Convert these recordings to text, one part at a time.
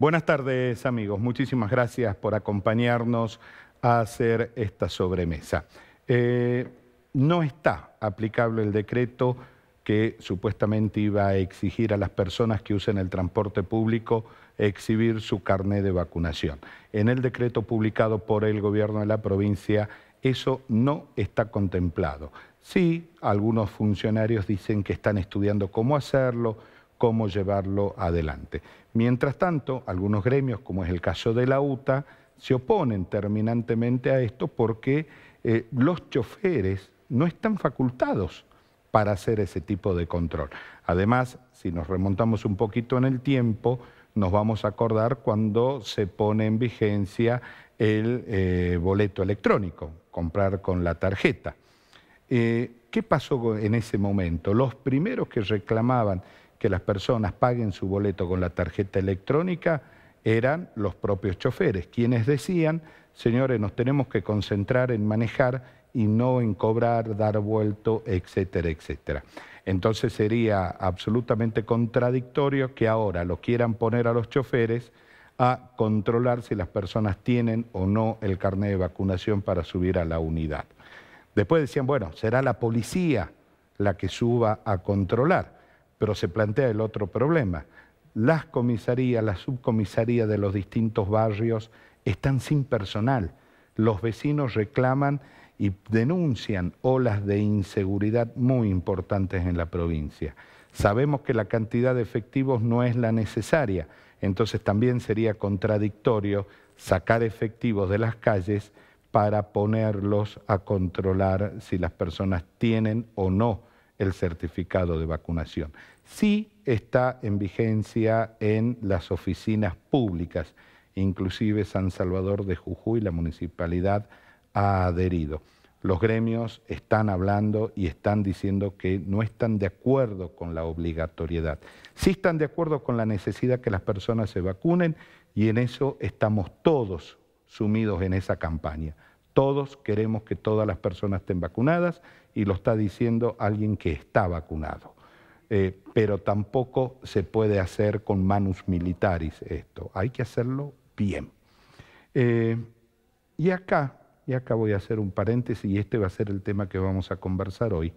Buenas tardes, amigos. Muchísimas gracias por acompañarnos a hacer esta sobremesa. No está aplicable el decreto que supuestamente iba a exigir a las personas que usen el transporte público exhibir su carné de vacunación. En el decreto publicado por el gobierno de la provincia, eso no está contemplado. Sí, algunos funcionarios dicen que están estudiando cómo hacerlo, cómo llevarlo adelante. Mientras tanto, algunos gremios, como es el caso de la UTA, se oponen terminantemente a esto porque los choferes no están facultados para hacer ese tipo de control. Además, si nos remontamos un poquito en el tiempo, nos vamos a acordar cuando se pone en vigencia el boleto electrónico, comprar con la tarjeta. ¿Qué pasó en ese momento? Los primeros que reclamaban que las personas paguen su boleto con la tarjeta electrónica eran los propios choferes, quienes decían, señores, nos tenemos que concentrar en manejar y no en cobrar, dar vuelto, etcétera, etcétera. Entonces sería absolutamente contradictorio que ahora lo quieran poner a los choferes a controlar si las personas tienen o no el carnet de vacunación para subir a la unidad. Después decían, bueno, será la policía la que suba a controlar. Pero se plantea el otro problema. Las comisarías, las subcomisarías de los distintos barrios están sin personal. Los vecinos reclaman y denuncian olas de inseguridad muy importantes en la provincia. Sabemos que la cantidad de efectivos no es la necesaria, entonces también sería contradictorio sacar efectivos de las calles para ponerlos a controlar si las personas tienen o no el certificado de vacunación. Sí está en vigencia en las oficinas públicas, inclusive San Salvador de Jujuy, la municipalidad ha adherido. Los gremios están hablando y están diciendo que no están de acuerdo con la obligatoriedad. Sí están de acuerdo con la necesidad que las personas se vacunen y en eso estamos todos sumidos en esa campaña. Todos queremos que todas las personas estén vacunadas y lo está diciendo alguien que está vacunado. Pero tampoco se puede hacer con manus militaris esto, hay que hacerlo bien. Y acá voy a hacer un paréntesis y este va a ser el tema que vamos a conversar hoy.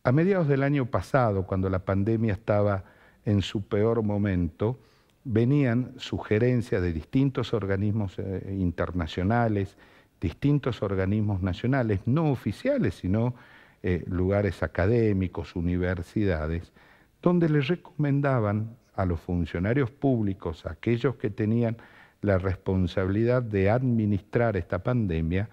A mediados del año pasado, cuando la pandemia estaba en su peor momento, venían sugerencias de distintos organismos internacionales, distintos organismos nacionales, no oficiales, sino lugares académicos, universidades, donde les recomendaban a los funcionarios públicos, a aquellos que tenían la responsabilidad de administrar esta pandemia,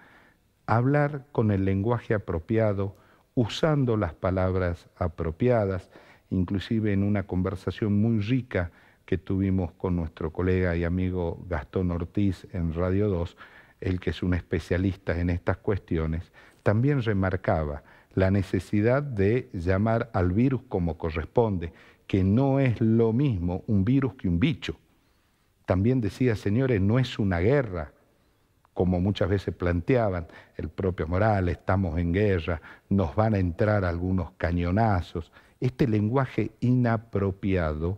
hablar con el lenguaje apropiado, usando las palabras apropiadas, inclusive en una conversación muy rica que tuvimos con nuestro colega y amigo Gastón Ortiz en Radio 2, el que es un especialista en estas cuestiones, también remarcaba la necesidad de llamar al virus como corresponde, que no es lo mismo un virus que un bicho. También decía, señores, no es una guerra, como muchas veces planteaban el propio Morales, estamos en guerra, nos van a entrar algunos cañonazos. Este lenguaje inapropiado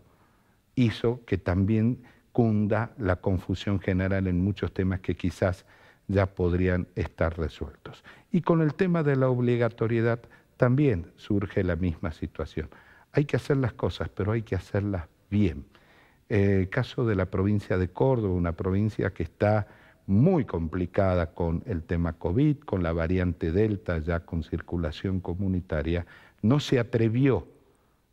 hizo que también cunda la confusión general en muchos temas que quizás ya podrían estar resueltos. Y con el tema de la obligatoriedad también surge la misma situación. Hay que hacer las cosas, pero hay que hacerlas bien. El caso de la provincia de Córdoba, una provincia que está muy complicada con el tema COVID, con la variante Delta ya con circulación comunitaria, no se atrevió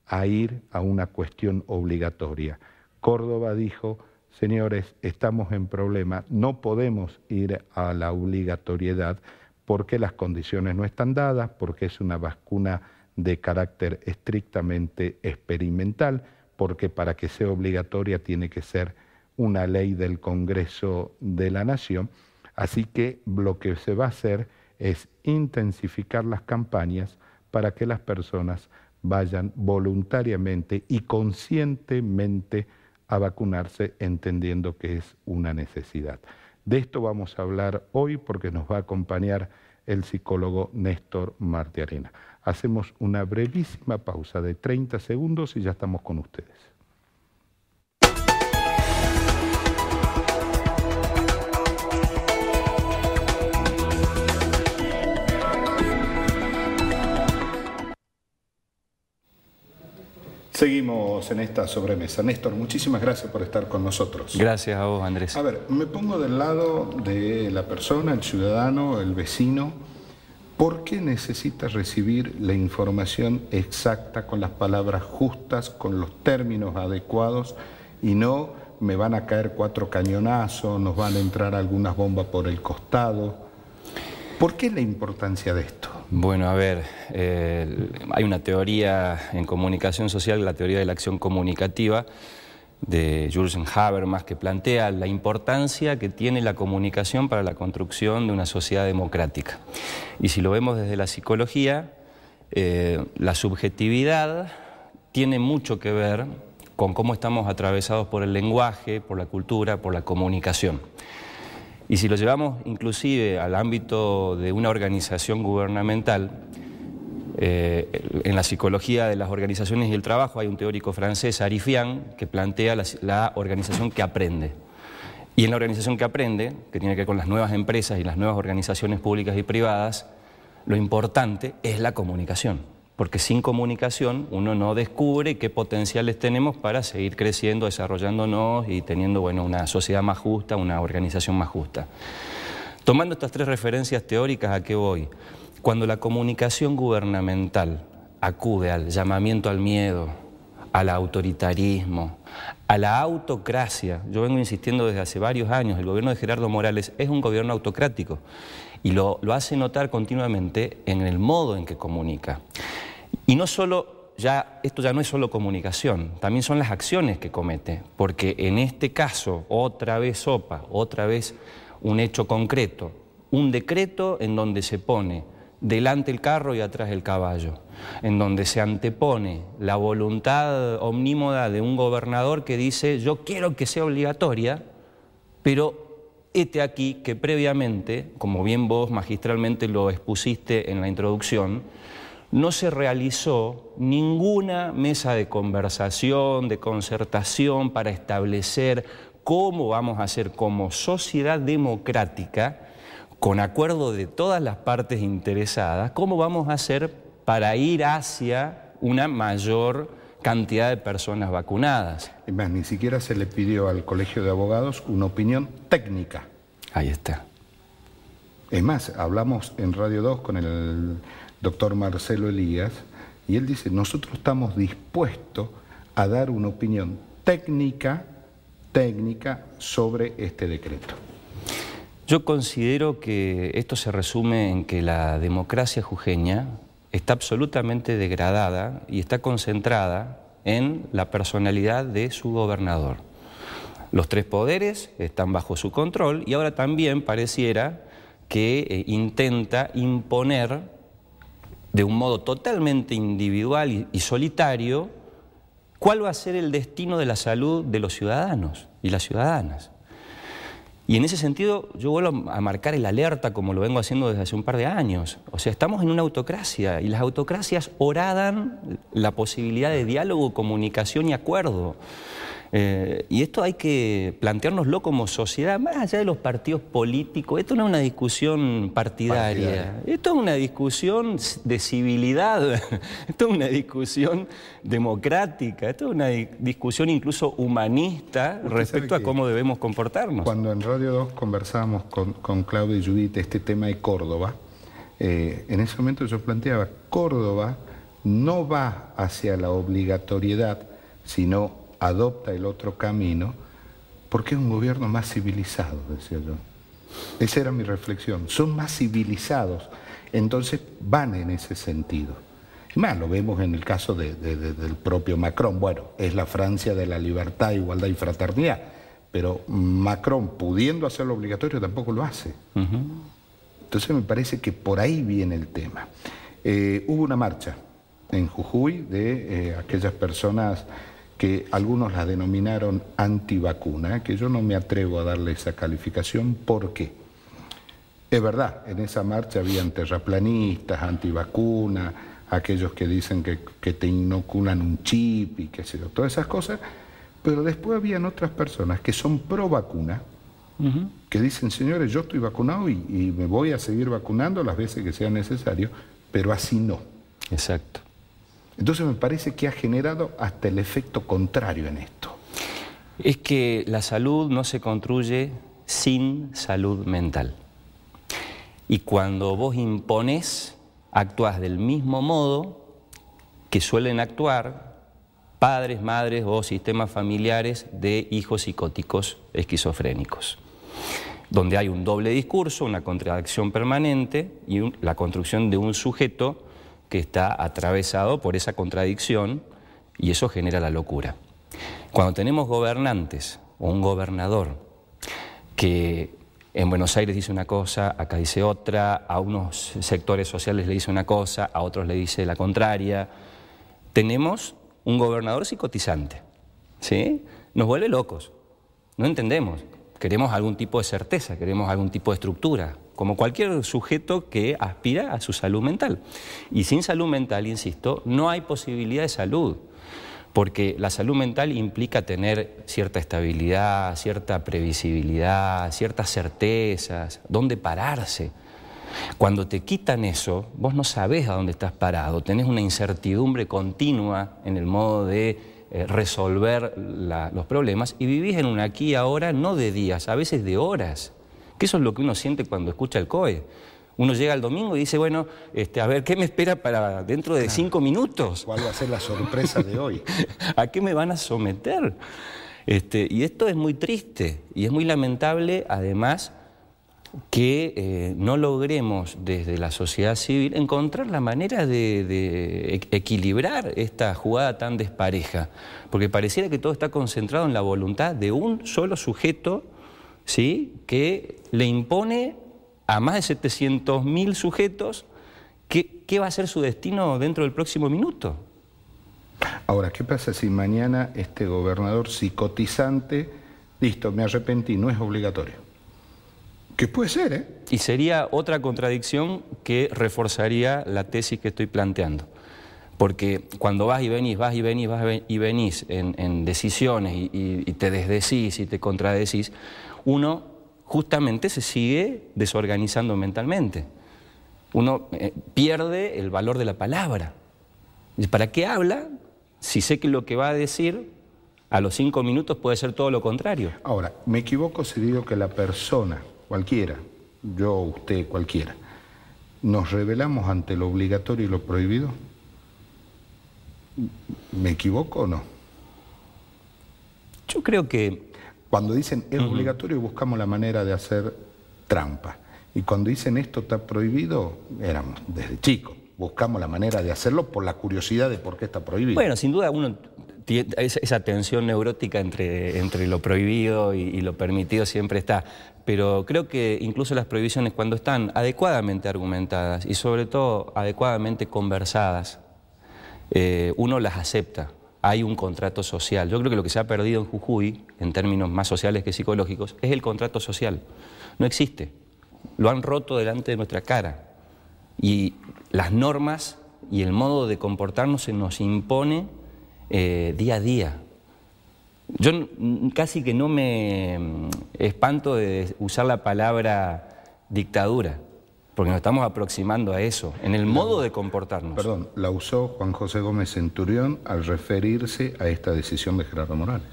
a ir a una cuestión obligatoria. Córdoba dijo, señores, estamos en problema, no podemos ir a la obligatoriedad porque las condiciones no están dadas, porque es una vacuna de carácter estrictamente experimental, porque para que sea obligatoria tiene que ser una ley del Congreso de la Nación. Así que lo que se va a hacer es intensificar las campañas para que las personas vayan voluntariamente y conscientemente a vacunarse, entendiendo que es una necesidad. De esto vamos a hablar hoy porque nos va a acompañar el psicólogo Néstor Martiarena. Hacemos una brevísima pausa de 30 segundos y ya estamos con ustedes. Seguimos en esta sobremesa. Néstor, muchísimas gracias por estar con nosotros. Gracias a vos, Andrés. A ver, me pongo del lado de la persona, el ciudadano, el vecino. ¿Por qué necesita recibir la información exacta, con las palabras justas, con los términos adecuados, y no me van a caer 4 cañonazos, nos van a entrar algunas bombas por el costado? ¿Por qué la importancia de esto? Bueno, a ver, hay una teoría en comunicación social, la teoría de la acción comunicativa, de Jules Habermas, que plantea la importancia que tiene la comunicación para la construcción de una sociedad democrática. Y si lo vemos desde la psicología, la subjetividad tiene mucho que ver con cómo estamos atravesados por el lenguaje, por la cultura, por la comunicación. Y si lo llevamos inclusive al ámbito de una organización gubernamental, en la psicología de las organizaciones y el trabajo hay un teórico francés, Arifian, que plantea la organización que aprende. Y en la organización que aprende, que tiene que ver con las nuevas empresas y las nuevas organizaciones públicas y privadas, lo importante es la comunicación. Porque sin comunicación uno no descubre qué potenciales tenemos para seguir creciendo, desarrollándonos y teniendo, bueno, una sociedad más justa, una organización más justa. Tomando estas 3 referencias teóricas, ¿a qué voy? Cuando la comunicación gubernamental acude al llamamiento al miedo, al autoritarismo, a la autocracia, yo vengo insistiendo desde hace varios años, el gobierno de Gerardo Morales es un gobierno autocrático y lo hace notar continuamente en el modo en que comunica. Y no solo, esto ya no es solo comunicación, también son las acciones que comete, porque en este caso, otra vez sopa, otra vez un hecho concreto, un decreto en donde se pone delante el carro y atrás el caballo, en donde se antepone la voluntad omnímoda de un gobernador que dice yo quiero que sea obligatoria, pero hete aquí que previamente, como bien vos magistralmente lo expusiste en la introducción, no se realizó ninguna mesa de conversación, de concertación para establecer cómo vamos a hacer como sociedad democrática, con acuerdo de todas las partes interesadas, cómo vamos a hacer para ir hacia una mayor cantidad de personas vacunadas. Es más, ni siquiera se le pidió al Colegio de Abogados una opinión técnica. Ahí está. Es más, hablamos en Radio 2 con el doctor Marcelo Elías y él dice, nosotros estamos dispuestos a dar una opinión técnica sobre este decreto. Yo considero que esto se resume en que la democracia jujeña está absolutamente degradada y está concentrada en la personalidad de su gobernador. Los 3 poderes están bajo su control y ahora también pareciera que intenta imponer de un modo totalmente individual y solitario cuál va a ser el destino de la salud de los ciudadanos y las ciudadanas. Y en ese sentido yo vuelvo a marcar el alerta como lo vengo haciendo desde hace un par de años. O sea, estamos en una autocracia y las autocracias horadan la posibilidad de diálogo, comunicación y acuerdo. Y esto hay que planteárnoslo como sociedad, más allá de los partidos políticos. Esto no es una discusión partidaria. Esto es una discusión de civilidad, esto es una discusión democrática, esto es una discusión incluso humanista respecto a cómo debemos comportarnos. Cuando en Radio 2 conversábamos con Claudia y Judith este tema de Córdoba, en ese momento yo planteaba, Córdoba no va hacia la obligatoriedad, sino adopta el otro camino, porque es un gobierno más civilizado, decía yo. Esa era mi reflexión. Son más civilizados, entonces van en ese sentido. Y más, lo vemos en el caso del propio Macron. Bueno, es la Francia de la libertad, igualdad y fraternidad, pero Macron, pudiendo hacerlo obligatorio, tampoco lo hace. Entonces me parece que por ahí viene el tema. Hubo una marcha en Jujuy de aquellas personas que algunos la denominaron antivacuna, que yo no me atrevo a darle esa calificación. ¿Por qué? Es verdad, en esa marcha habían terraplanistas, antivacuna, aquellos que dicen que te inoculan un chip y qué sé yo, todas esas cosas, pero después habían otras personas que son pro vacuna, que dicen, señores, yo estoy vacunado y me voy a seguir vacunando las veces que sea necesario, pero así no. Exacto. Entonces me parece que ha generado hasta el efecto contrario en esto. Es que la salud no se construye sin salud mental. Y cuando vos imponés, actuás del mismo modo que suelen actuar padres, madres o sistemas familiares de hijos psicóticos esquizofrénicos, donde hay un doble discurso, una contradicción permanente y la construcción de un sujeto que está atravesado por esa contradicción, y eso genera la locura. Cuando tenemos gobernantes o un gobernador que en Buenos Aires dice una cosa, acá dice otra, a unos sectores sociales le dice una cosa, a otros le dice la contraria, tenemos un gobernador psicotizante, ¿sí? Nos vuelve locos, no entendemos, queremos algún tipo de certeza, queremos algún tipo de estructura, como cualquier sujeto que aspira a su salud mental. Y sin salud mental, insisto, no hay posibilidad de salud, porque la salud mental implica tener cierta estabilidad, cierta previsibilidad, ciertas certezas, dónde pararse. Cuando te quitan eso, vos no sabés a dónde estás parado, tenés una incertidumbre continua en el modo de resolver los problemas y vivís en un aquí y ahora no de días, a veces de horas, que eso es lo que uno siente cuando escucha el COE. Uno llega el domingo y dice, bueno, a ver, ¿qué me espera para dentro de 5 minutos? ¿Cuál va a ser la sorpresa de hoy? ¿A qué me van a someter? Y esto es muy triste y es muy lamentable, además, que no logremos desde la sociedad civil encontrar la manera de equilibrar esta jugada tan despareja, porque pareciera que todo está concentrado en la voluntad de un solo sujeto, ¿sí?, que le impone a más de 700.000 sujetos qué va a ser su destino dentro del próximo minuto. Ahora, ¿qué pasa si mañana este gobernador psicotizante, listo, me arrepentí, no es obligatorio? Que puede ser, ¿eh? Y sería otra contradicción que reforzaría la tesis que estoy planteando. Porque cuando vas y venís, vas y venís, vas y venís en decisiones y te desdecís y te contradecís, uno justamente se sigue desorganizando mentalmente. Uno pierde el valor de la palabra. ¿Para qué habla si sé que lo que va a decir a los 5 minutos puede ser todo lo contrario? Ahora, me equivoco si digo que la persona, cualquiera, yo, usted, cualquiera, ¿nos rebelamos ante lo obligatorio y lo prohibido? ¿Me equivoco o no? Yo creo que... Cuando dicen es obligatorio, buscamos la manera de hacer trampa. Y cuando dicen esto está prohibido, éramos desde chicos. Buscamos la manera de hacerlo por la curiosidad de por qué está prohibido. Bueno, sin duda uno tiene esa tensión neurótica entre lo prohibido y lo permitido siempre está. Pero creo que incluso las prohibiciones, cuando están adecuadamente argumentadas y sobre todo adecuadamente conversadas, uno las acepta. Hay un contrato social. Yo creo que lo que se ha perdido en Jujuy, en términos más sociales que psicológicos, es el contrato social. No existe. Lo han roto delante de nuestra cara. Y las normas y el modo de comportarnos se nos impone día a día. Yo casi que no me espanto de usar la palabra dictadura, porque nos estamos aproximando a eso, en el modo de comportarnos. Perdón, la usó Juan José Gómez Centurión al referirse a esta decisión de Gerardo Morales.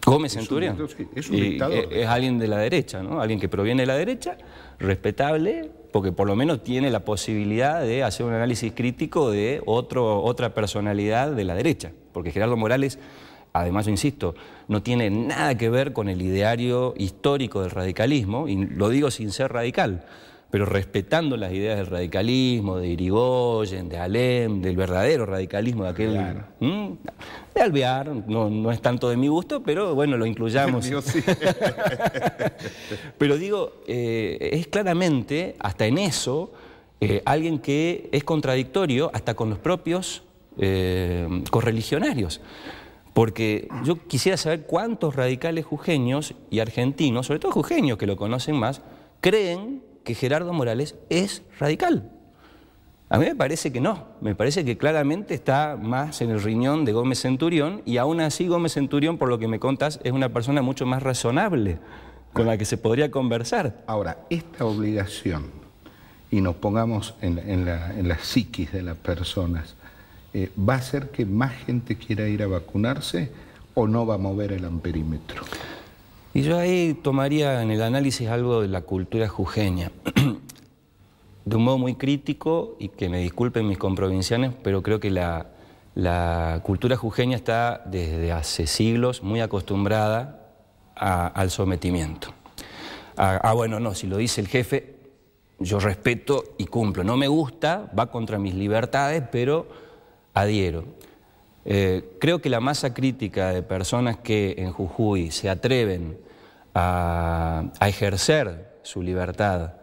Gómez Centurión. Es un dictador. Es alguien de la derecha, ¿no? Alguien que proviene de la derecha, respetable, porque por lo menos tiene la posibilidad de hacer un análisis crítico de otra personalidad de la derecha. Porque Gerardo Morales, además, yo insisto, no tiene nada que ver con el ideario histórico del radicalismo, y lo digo sin ser radical, pero respetando las ideas del radicalismo, de Irigoyen, de Alem, del verdadero radicalismo de aquel... Claro. De Alvear, no es tanto de mi gusto, pero bueno, lo incluyamos. Yo sí. Pero digo, es claramente, hasta en eso, alguien que es contradictorio hasta con los propios correligionarios. Porque yo quisiera saber cuántos radicales jujeños y argentinos, sobre todo jujeños que lo conocen más, creen que Gerardo Morales es radical. A mí me parece que no, me parece que claramente está más en el riñón de Gómez Centurión, y aún así Gómez Centurión, por lo que me contás, es una persona mucho más razonable, con la que se podría conversar. Ahora, esta obligación, y nos pongamos en la psiquis de las personas, ¿va a hacer que más gente quiera ir a vacunarse o no va a mover el amperímetro? Y yo ahí tomaría en el análisis algo de la cultura jujeña, de un modo muy crítico, y que me disculpen mis comprovincianos, pero creo que la cultura jujeña está desde hace siglos muy acostumbrada al sometimiento. Bueno, no, si lo dice el jefe, yo respeto y cumplo. No me gusta, va contra mis libertades, pero adhiero. Creo que la masa crítica de personas que en Jujuy se atreven a ejercer su libertad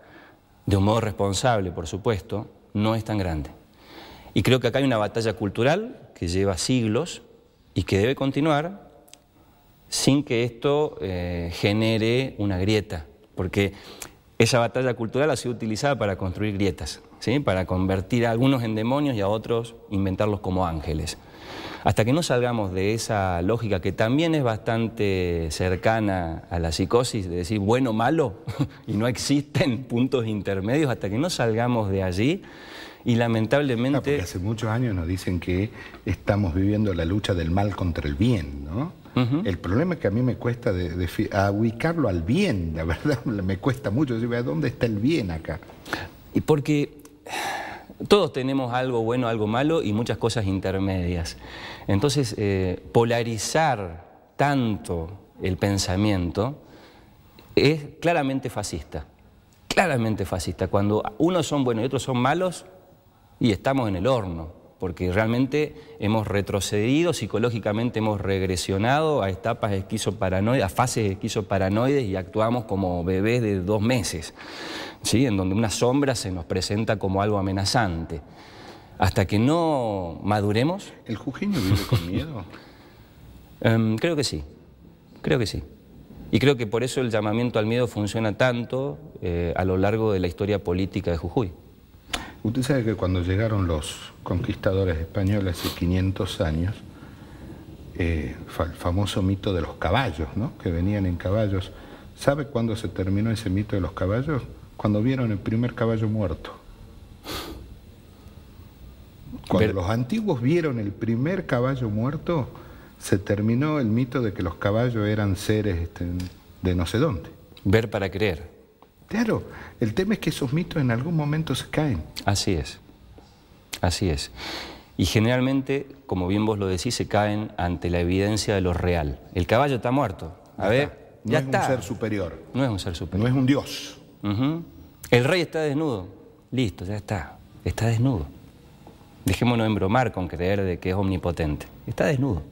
de un modo responsable, por supuesto, no es tan grande. Y creo que acá hay una batalla cultural que lleva siglos y que debe continuar sin que esto genere una grieta, porque esa batalla cultural ha sido utilizada para construir grietas, ¿sí? Para convertir a algunos en demonios y a otros inventarlos como ángeles. Hasta que no salgamos de esa lógica, que también es bastante cercana a la psicosis, de decir bueno, malo, y no existen puntos intermedios, hasta que no salgamos de allí, y lamentablemente... Porque hace muchos años nos dicen que estamos viviendo la lucha del mal contra el bien, ¿no? El problema es que a mí me cuesta ubicarlo al bien, la verdad, me cuesta mucho decir, ¿dónde está el bien acá? Y porque todos tenemos algo bueno, algo malo y muchas cosas intermedias. Entonces, polarizar tanto el pensamiento es claramente fascista. Claramente fascista. Cuando unos son buenos y otros son malos, y estamos en el horno, porque realmente hemos retrocedido, psicológicamente hemos regresionado a etapas esquizoparanoides, a fases esquizoparanoides, y actuamos como bebés de 2 meses, ¿sí? En donde una sombra se nos presenta como algo amenazante. Hasta que no maduremos... ¿El jujeño vive con miedo? Creo que sí, creo que sí. Y creo que por eso el llamamiento al miedo funciona tanto a lo largo de la historia política de Jujuy. Usted sabe que cuando llegaron los conquistadores españoles hace 500 años, el famoso mito de los caballos, ¿no? Que venían en caballos. ¿Sabe cuándo se terminó ese mito de los caballos? Cuando vieron el primer caballo muerto. Cuando los antiguos vieron el primer caballo muerto, se terminó el mito de que los caballos eran seres de no sé dónde. Ver para creer. Claro, el tema es que esos mitos en algún momento se caen. Así es, así es. Y generalmente, como bien vos lo decís, se caen ante la evidencia de lo real. El caballo está muerto. A ver, ya está. No es un ser superior. No es un ser superior. No es un dios. El rey está desnudo. Listo, ya está. Está desnudo. Dejémonos embromar con creer de que es omnipotente. Está desnudo.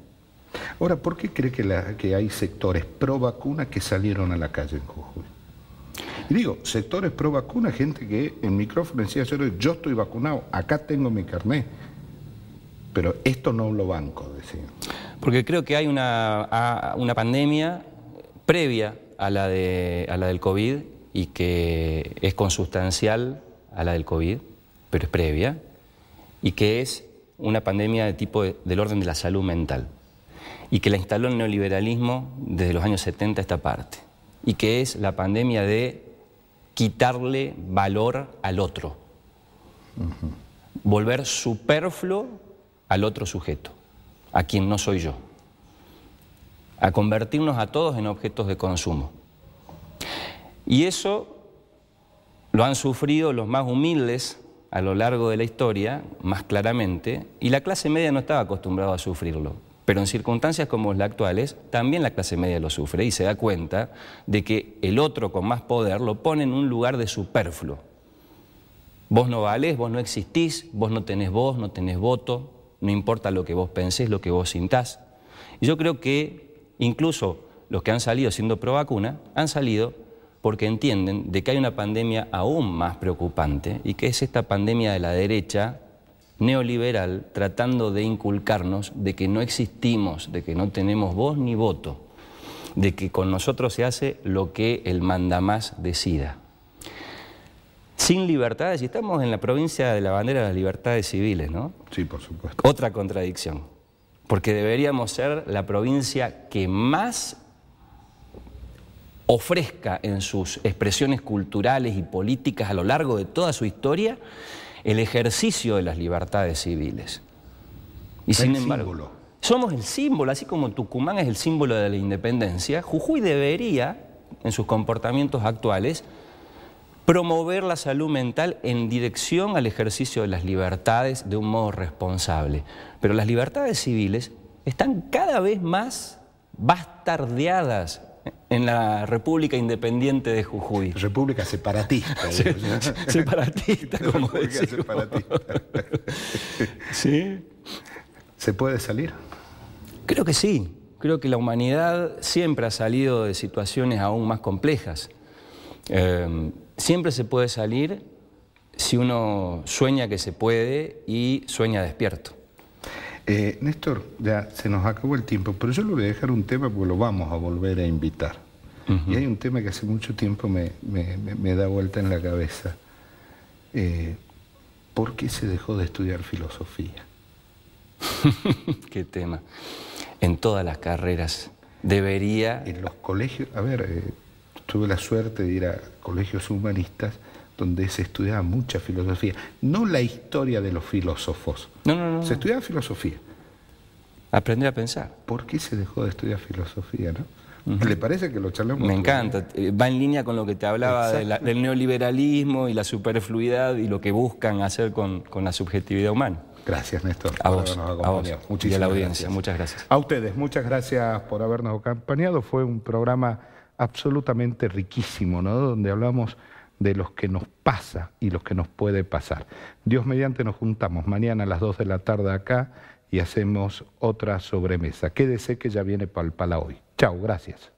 Ahora, ¿por qué cree que hay sectores pro vacuna que salieron a la calle en Jujuy? Y digo, sectores pro vacuna, gente que en micrófono decía, yo estoy vacunado, acá tengo mi carnet, pero esto no lo banco, decía. Porque creo que hay una pandemia previa a la del COVID y que es consustancial a la del COVID, pero es previa, y que es una pandemia de tipo del orden de la salud mental, y que la instaló el neoliberalismo desde los años 70 a esta parte, y que es la pandemia de quitarle valor al otro, volver superfluo al otro sujeto, a quien no soy yo, a convertirnos a todos en objetos de consumo. Y eso lo han sufrido los más humildes a lo largo de la historia, más claramente, y la clase media no estaba acostumbrada a sufrirlo. Pero en circunstancias como las actuales, también la clase media lo sufre y se da cuenta de que el otro con más poder lo pone en un lugar de superfluo. Vos no valés, vos no existís, vos no tenés voz, no tenés voto, no importa lo que vos pensés, lo que vos sintás. Y yo creo que incluso los que han salido siendo pro vacuna, han salido porque entienden de que hay una pandemia aún más preocupante y que es esta pandemia de la derecha neoliberal tratando de inculcarnos de que no existimos, de que no tenemos voz ni voto, de que con nosotros se hace lo que el mandamás decida. Sin libertades, y estamos en la provincia de la bandera de las libertades civiles, ¿no? Sí, por supuesto. Otra contradicción, porque deberíamos ser la provincia que más ofrezca en sus expresiones culturales y políticas a lo largo de toda su historia el ejercicio de las libertades civiles. Y sin embargo, somos el símbolo, así como Tucumán es el símbolo de la independencia, Jujuy debería, en sus comportamientos actuales, promover la salud mental en dirección al ejercicio de las libertades de un modo responsable. Pero las libertades civiles están cada vez más bastardeadas en la República Independiente de Jujuy. República separatista. Separatista, como decimos. Separatista. ¿Sí? ¿Se puede salir? Creo que sí. Creo que la humanidad siempre ha salido de situaciones aún más complejas. Siempre se puede salir si uno sueña que se puede y sueña despierto. Néstor, ya se nos acabó el tiempo, pero yo le voy a dejar un tema porque lo vamos a volver a invitar. Y hay un tema que hace mucho tiempo me da vuelta en la cabeza. ¿Por qué se dejó de estudiar filosofía? ¿Qué tema? En todas las carreras debería... En los colegios, a ver, tuve la suerte de ir a colegios humanistas donde se estudiaba mucha filosofía, no la historia de los filósofos. No. Se estudiaba filosofía. Aprender a pensar. ¿Por qué se dejó de estudiar filosofía, no? ¿Le parece que lo charlamos? Me encanta. Va en línea con lo que te hablaba del neoliberalismo y la superfluidad y lo que buscan hacer con la subjetividad humana. Gracias, Néstor, por habernos acompañado. Y a la audiencia, gracias. Muchas gracias. A ustedes, muchas gracias por habernos acompañado. Fue un programa absolutamente riquísimo, ¿no? Donde hablamos de los que nos pasa y los que nos puede pasar. Dios mediante nos juntamos mañana a las 2 de la tarde acá y hacemos otra sobremesa. Quédese que ya viene Palpala hoy. Chao, gracias.